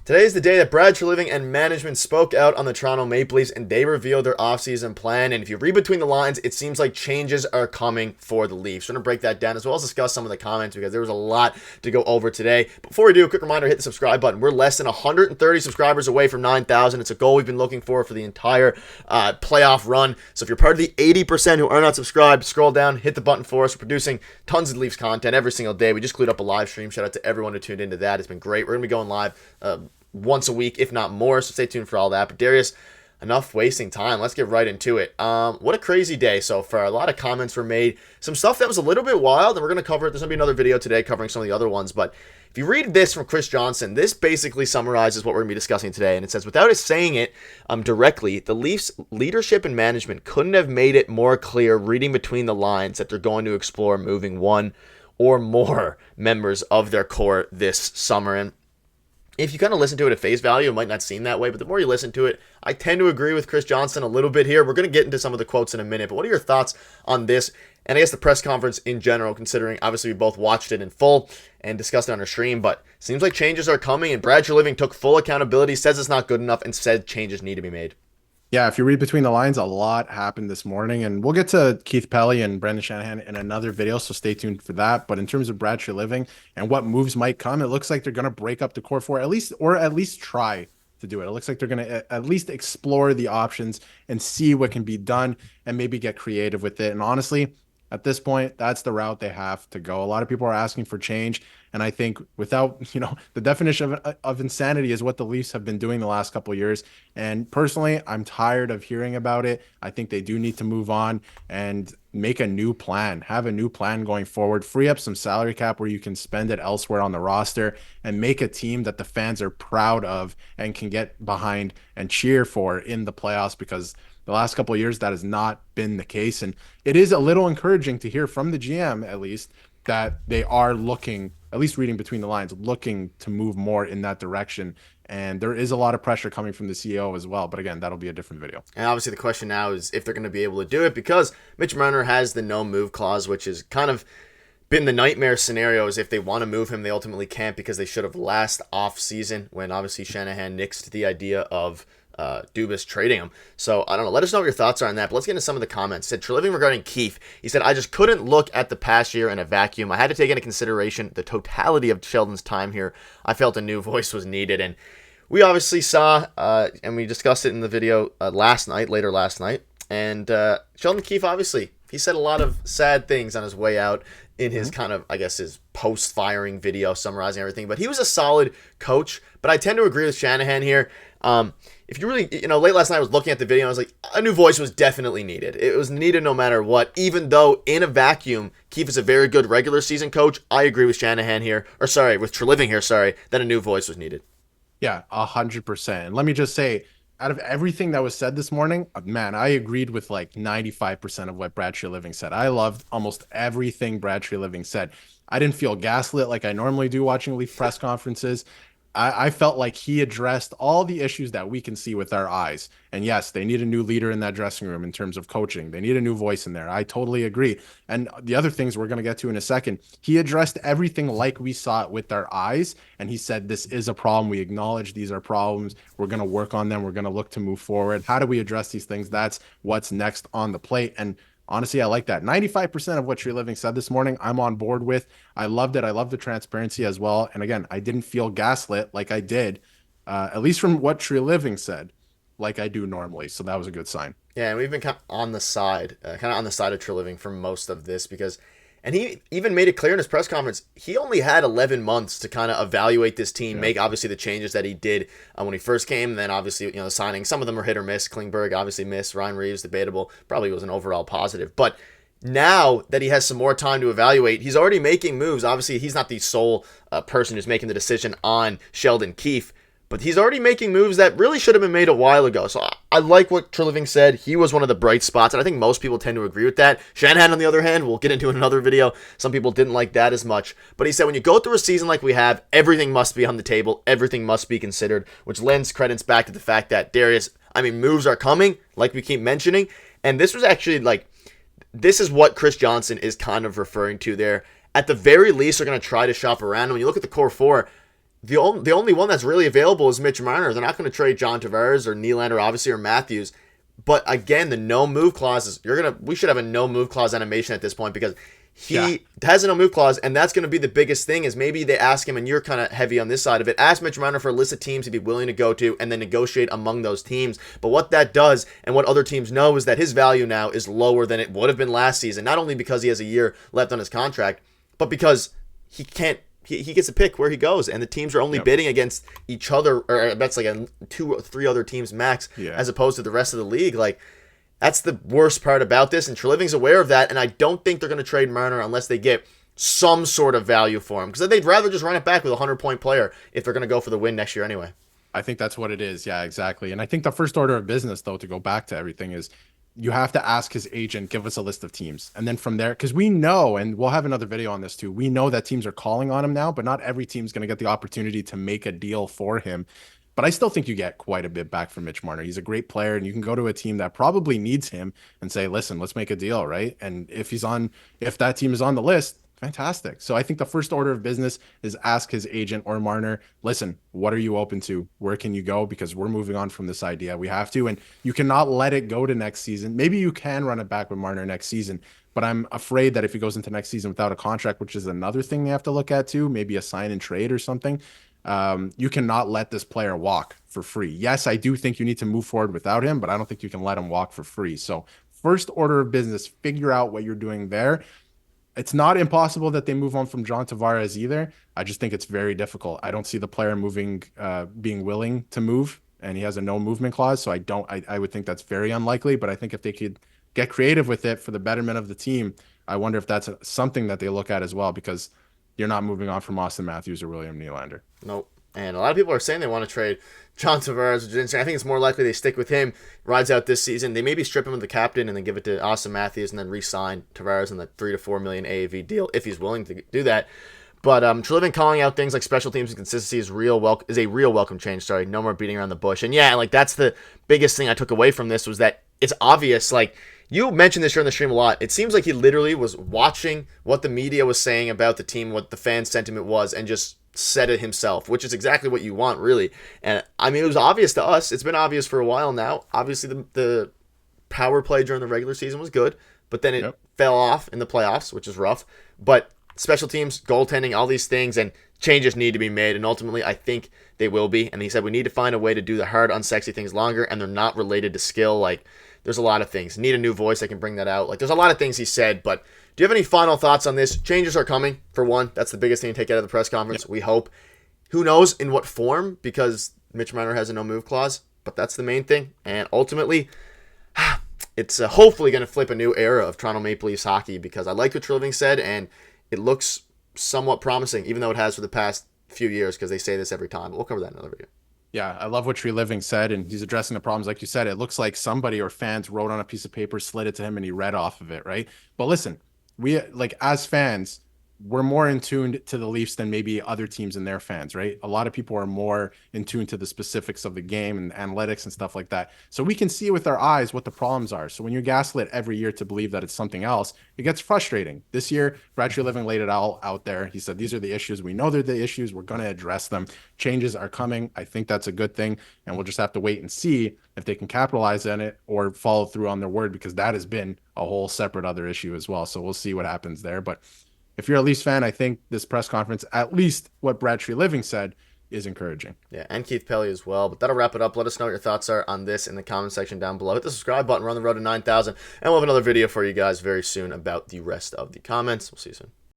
Today is the day that Brad Treliving and management spoke out on the Toronto Maple Leafs and they revealed their offseason plan. And if you read between the lines, it seems like changes are coming for the Leafs. We're going to break that down as well as discuss some of the comments because there was a lot to go over today. Before we do, a quick reminder, hit the subscribe button. We're less than 130 subscribers away from 9,000. It's a goal we've been looking for the entire playoff run. So if you're part of the 80% who are not subscribed, scroll down, hit the button for us. We're producing tons of Leafs content every single day. We just glued up a live stream. Shout out to everyone who tuned into that. It's been great. We're going to be going live once a week, if not more, so stay tuned for all that. But Darius, enough wasting time. Let's get right into it. What a crazy day so far. A lot of comments were made. Some stuff that was a little bit wild, and we're going to cover it. There's going to be another video today covering some of the other ones. But if you read this from Chris Johnson, this basically summarizes what we're going to be discussing today. And it says, without us saying it directly, the Leafs leadership and management couldn't have made it more clear, reading between the lines, that they're going to explore moving one or more members of their core this summer. And if you kind of listen to it at face value, it might not seem that way, but the more you listen to it, I tend to agree with Chris Johnson a little bit here. We're going to get into some of the quotes in a minute, but what are your thoughts on this? And I guess the press conference in general, considering obviously we both watched it in full and discussed it on our stream, but it seems like changes are coming, and Brad Treliving took full accountability, says it's not good enough, and said changes need to be made. Yeah, if you read between the lines, a lot happened this morning, and we'll get to Keith Pelly and Brendan Shanahan in another video, so stay tuned for that. But in terms of Brad Treliving and what moves might come, it looks like they're going to break up the core four, at least try to do it. It looks like they're going to at least explore the options and see what can be done and maybe get creative with it. And honestly, at this point, that's the route they have to go. A lot of people are asking for change. And I think without, the definition of insanity is what the Leafs have been doing the last couple of years. And personally, I'm tired of hearing about it. I think they do need to move on and make a new plan, have a new plan going forward, free up some salary cap where you can spend it elsewhere on the roster and make a team that the fans are proud of and can get behind and cheer for in the playoffs, because the last couple of years, that has not been the case. And it is a little encouraging to hear from the GM, at least, that they are looking, at least reading between the lines, looking to move more in that direction. And there is a lot of pressure coming from the CEO as well. But again, that'll be a different video. And obviously the question now is if they're going to be able to do it, because Mitch Marner has the no move clause, which is kind of been the nightmare scenario. Is if they want to move him, they ultimately can't, because they should have last off season when obviously Shanahan nixed the idea of Dubas trading him. So I don't know. Let us know what your thoughts are on that. But let's get into some of the comments. Said Treliving regarding Keefe. He said, I just couldn't look at the past year in a vacuum. I had to take into consideration the totality of Sheldon's time here. I felt a new voice was needed. And we obviously saw, and we discussed it in the video later last night. And Sheldon Keefe, obviously, he said a lot of sad things on his way out in his kind of, I guess, his post-firing video summarizing everything. But he was a solid coach. But I tend to agree with Shanahan here. If you really, late last night I was looking at the video and I was like, a new voice was definitely needed. It was needed no matter what, even though in a vacuum, Keefe is a very good regular season coach. I agree with Shanahan here, with Treliving here, that a new voice was needed. Yeah, 100%. And let me just say, out of everything that was said this morning, man, I agreed with like 95% of what Brad Treliving said. I loved almost everything Brad Treliving said. I didn't feel gaslit like I normally do watching Leaf press conferences. I felt like he addressed all the issues that we can see with our eyes. And yes, they need a new leader in that dressing room in terms of coaching. They need a new voice in there. I totally agree. And the other things we're going to get to in a second, he addressed everything like we saw it with our eyes. And he said, this is a problem. We acknowledge these are problems. We're going to work on them. We're going to look to move forward. How do we address these things? That's what's next on the plate. And honestly, I like that. 95% of what Treliving said this morning, I'm on board with. I loved it. I love the transparency as well. And again, I didn't feel gaslit like I did, at least from what Treliving said, like I do normally. So that was a good sign. Yeah, and we've been kind of on the side of Treliving for most of this because, and he even made it clear in his press conference, he only had 11 months to kind of evaluate this team, make obviously the changes that he did when he first came. And then obviously, the signings, some of them were hit or miss. Klingberg obviously missed. Ryan Reeves, debatable. Probably was an overall positive. But now that he has some more time to evaluate, he's already making moves. Obviously, he's not the sole person who's making the decision on Sheldon Keefe. But he's already making moves that really should have been made a while ago. So I like what Treliving said. He was one of the bright spots, and I think most people tend to agree with that. Shanahan, on the other hand, we'll get into in another video. Some people didn't like that as much. But he said when you go through a season like we have, everything must be on the table. Everything must be considered, which lends credence back to the fact that moves are coming, like we keep mentioning. And this was actually this is what Chris Johnson is kind of referring to there. At the very least, they're going to try to shop around. And when you look at the core four, the only one that's really available is Mitch Marner. They're not going to trade John Tavares or Nylander, obviously, or Matthews. But again, the no move clauses. We should have a no move clause animation at this point because he has a no move clause, and that's going to be the biggest thing. Is maybe they ask him, and you're kind of heavy on this side of it. Ask Mitch Marner for a list of teams he'd be willing to go to, and then negotiate among those teams. But what that does, and what other teams know, is that his value now is lower than it would have been last season. Not only because he has a year left on his contract, but because he can't. He gets to pick where he goes, and the teams are only bidding against each other, or that's like 2 or 3 other teams max, as opposed to the rest of the league. Like, that's the worst part about this, and Treliving's aware of that, and I don't think they're going to trade Marner unless they get some sort of value for him, because they'd rather just run it back with a 100-point player if they're going to go for the win next year anyway. I think that's what it is. Yeah, exactly. And I think the first order of business, though, to go back to everything is you have to ask his agent, give us a list of teams. And then from there, because we know, and we'll have another video on this too, we know that teams are calling on him now, but not every team's going to get the opportunity to make a deal for him. But I still think you get quite a bit back from Mitch Marner. He's a great player, and you can go to a team that probably needs him and say, listen, let's make a deal, right? And if that team is on the list, fantastic. So I think the first order of business is ask his agent or Marner, listen, what are you open to? Where can you go? Because we're moving on from this idea. We have to, and you cannot let it go to next season. Maybe you can run it back with Marner next season, but I'm afraid that if he goes into next season without a contract, which is another thing they have to look at too, maybe a sign and trade or something, you cannot let this player walk for free. Yes, I do think you need to move forward without him, but I don't think you can let him walk for free. So first order of business, figure out what you're doing there. It's not impossible that they move on from John Tavares either. I just think it's very difficult. I don't see the player being willing to move, and he has a no movement clause. So I would think that's very unlikely, but I think if they could get creative with it for the betterment of the team, I wonder if that's something that they look at as well, because you're not moving on from Austin Matthews or William Nylander. Nope. And a lot of people are saying they want to trade John Tavares, which is interesting. I think it's more likely they stick with him, rides out this season. They maybe strip him of the captain and then give it to Austin Matthews and then re-sign Tavares in that $3 to $4 million AAV deal if he's willing to do that. But Treliving calling out things like special teams and consistency is a real welcome change. Sorry, no more beating around the bush. And yeah, like that's the biggest thing I took away from this was that it's obvious. Like you mentioned this during the stream a lot. It seems like he literally was watching what the media was saying about the team, what the fan sentiment was, and just said it himself, which is exactly what you want, really. And I mean, it was obvious to us. It's been obvious for a while now. Obviously, the power play during the regular season was good, but then it fell off in the playoffs, which is rough. But special teams, goaltending, all these things, and changes need to be made. And ultimately, I think they will be. And he said we need to find a way to do the hard, unsexy things longer, and they're not related to skill. Like, there's a lot of things. Need a new voice that can bring that out. Like, there's a lot of things he said, but do you have any final thoughts on this? Changes are coming, for one. That's the biggest thing to take out of the press conference, we hope. Who knows in what form, because Mitch Marner has a no-move clause, but that's the main thing. And ultimately, it's hopefully going to flip a new era of Toronto Maple Leafs hockey, because I like what Treliving said, and it looks somewhat promising, even though it has for the past few years, because they say this every time. But we'll cover that in another video. Yeah, I love what Treliving said, and he's addressing the problems. Like you said, it looks like somebody or fans wrote on a piece of paper, slid it to him, and he read off of it, right? But listen, we, like, as fans, we're more in tune to the Leafs than maybe other teams and their fans, right? A lot of people are more in tune to the specifics of the game and analytics and stuff like that. So we can see with our eyes what the problems are. So when you're gaslit every year to believe that it's something else, it gets frustrating. This year, Brad Treliving laid it all out there. He said, these are the issues. We know they're the issues. We're going to address them. Changes are coming. I think that's a good thing. And we'll just have to wait and see if they can capitalize on it or follow through on their word, because that has been a whole separate other issue as well. So we'll see what happens there. But if you're a Leafs fan, I think this press conference, at least what Brad Treliving said, is encouraging. Yeah, and Keith Pelly as well. But that'll wrap it up. Let us know what your thoughts are on this in the comment section down below. Hit the subscribe button. We're on the road to 9,000. And we'll have another video for you guys very soon about the rest of the comments. We'll see you soon.